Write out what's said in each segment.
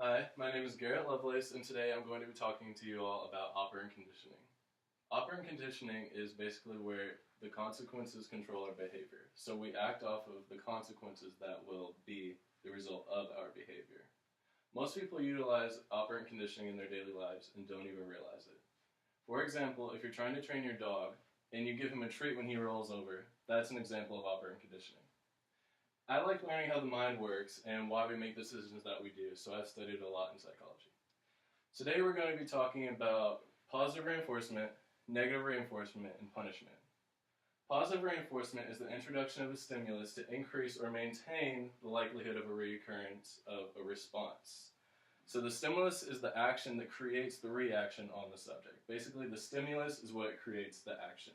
Hi, my name is Garrett Lovelace, and today I'm going to be talking to you all about operant conditioning. Operant conditioning is basically where the consequences control our behavior. So we act off of the consequences that will be the result of our behavior. Most people utilize operant conditioning in their daily lives and don't even realize it. For example, if you're trying to train your dog and you give him a treat when he rolls over, that's an example of operant conditioning. I like learning how the mind works and why we make decisions that we do, so I've studied a lot in psychology. Today we're going to be talking about positive reinforcement, negative reinforcement, and punishment. Positive reinforcement is the introduction of a stimulus to increase or maintain the likelihood of a reoccurrence of a response. So the stimulus is the action that creates the reaction on the subject. Basically, the stimulus is what creates the action.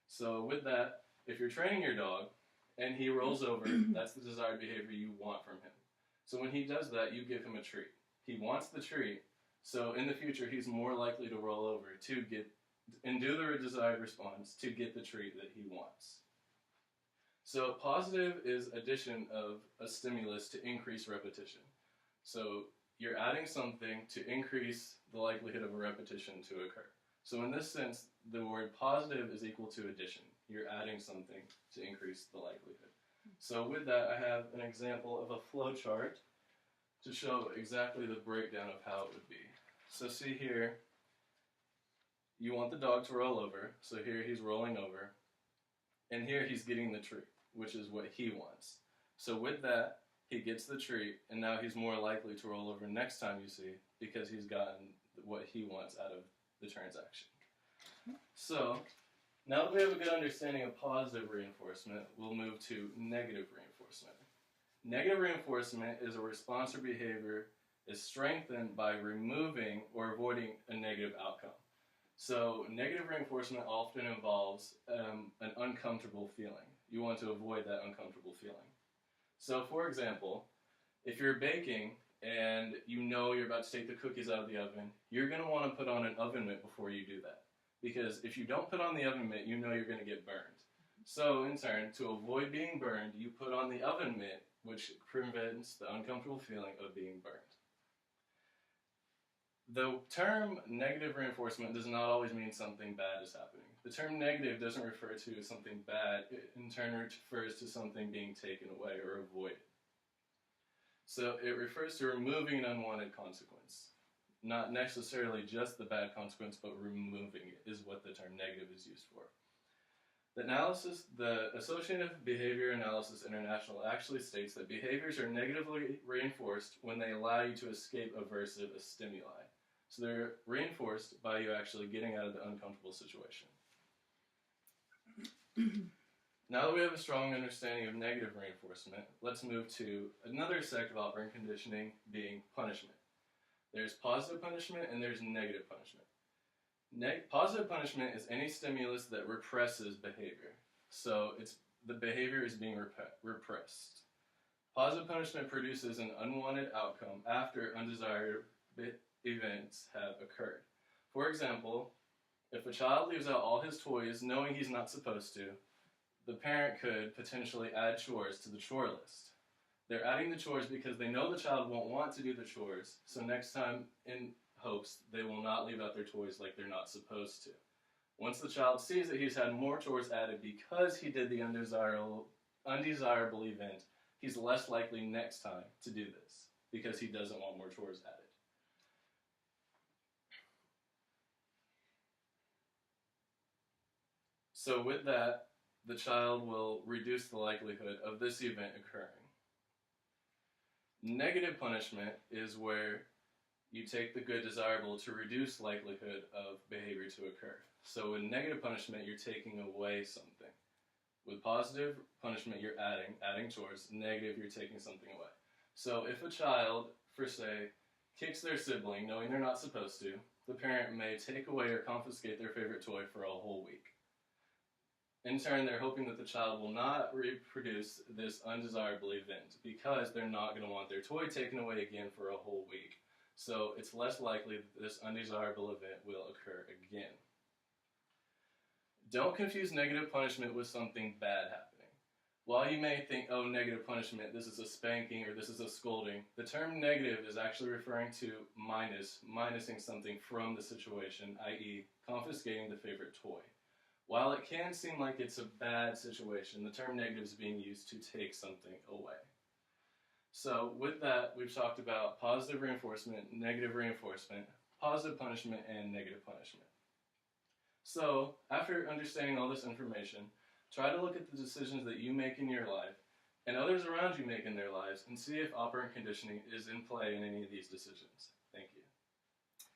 So with that, if you're training your dog, and he rolls over, that's the desired behavior you want from him. So when he does that, you give him a treat. He wants the treat, so in the future he's more likely to roll over to get and do the desired response to get the treat that he wants. So positive is addition of a stimulus to increase repetition. So you're adding something to increase the likelihood of a repetition to occur. So in this sense, the word positive is equal to addition. You're adding something to increase the likelihood. So with that, I have an example of a flow chart to show exactly the breakdown of how it would be. So see here, you want the dog to roll over. So here he's rolling over. And here he's getting the treat, which is what he wants. So with that, he gets the treat, and now he's more likely to roll over next time you see, because he's gotten what he wants out of the transaction. So now that we have a good understanding of positive reinforcement, we'll move to negative reinforcement. Negative reinforcement is a response or behavior is strengthened by removing or avoiding a negative outcome. So negative reinforcement often involves an uncomfortable feeling. You want to avoid that uncomfortable feeling. So for example, if you're baking and you know you're about to take the cookies out of the oven, you're going to want to put on an oven mitt before you do that. Because if you don't put on the oven mitt, you know you're going to get burned. So in turn, to avoid being burned, you put on the oven mitt, which prevents the uncomfortable feeling of being burned. The term negative reinforcement does not always mean something bad is happening. The term negative doesn't refer to something bad. It in turn refers to something being taken away or avoided. So it refers to removing an unwanted consequence. Not necessarily just the bad consequence, but removing it is what the term negative is used for. The Associative Behavior Analysis International actually states that behaviors are negatively reinforced when they allow you to escape aversive stimuli. So they're reinforced by you actually getting out of the uncomfortable situation. Now that we have a strong understanding of negative reinforcement, let's move to another sect of operant conditioning, being punishment. There's positive punishment and there's negative punishment. Positive punishment is any stimulus that represses behavior. So the behavior is being repressed. Positive punishment produces an unwanted outcome after undesired events have occurred. For example, if a child leaves out all his toys knowing he's not supposed to, the parent could potentially add chores to the chore list. They're adding the chores because they know the child won't want to do the chores, so next time, in hopes, they will not leave out their toys like they're not supposed to. Once the child sees that he's had more chores added because he did the undesirable event, he's less likely next time to do this because he doesn't want more chores added. So with that, the child will reduce the likelihood of this event occurring. Negative punishment is where you take the good desirable to reduce likelihood of behavior to occur. So in negative punishment, you're taking away something. With positive punishment, you're adding chores. Negative, you're taking something away. So if a child, for say, kicks their sibling knowing they're not supposed to, the parent may take away or confiscate their favorite toy for a whole week. In turn, they're hoping that the child will not reproduce this undesirable event because they're not going to want their toy taken away again for a whole week. So it's less likely that this undesirable event will occur again. Don't confuse negative punishment with something bad happening. While you may think, oh, negative punishment, this is a spanking or this is a scolding, the term negative is actually referring to minusing something from the situation, i.e. confiscating the favorite toy. While it can seem like it's a bad situation, the term negative is being used to take something away. So with that, we've talked about positive reinforcement, positive punishment, and negative punishment. So after understanding all this information, try to look at the decisions that you make in your life and others around you make in their lives and see if operant conditioning is in play in any of these decisions. Thank you.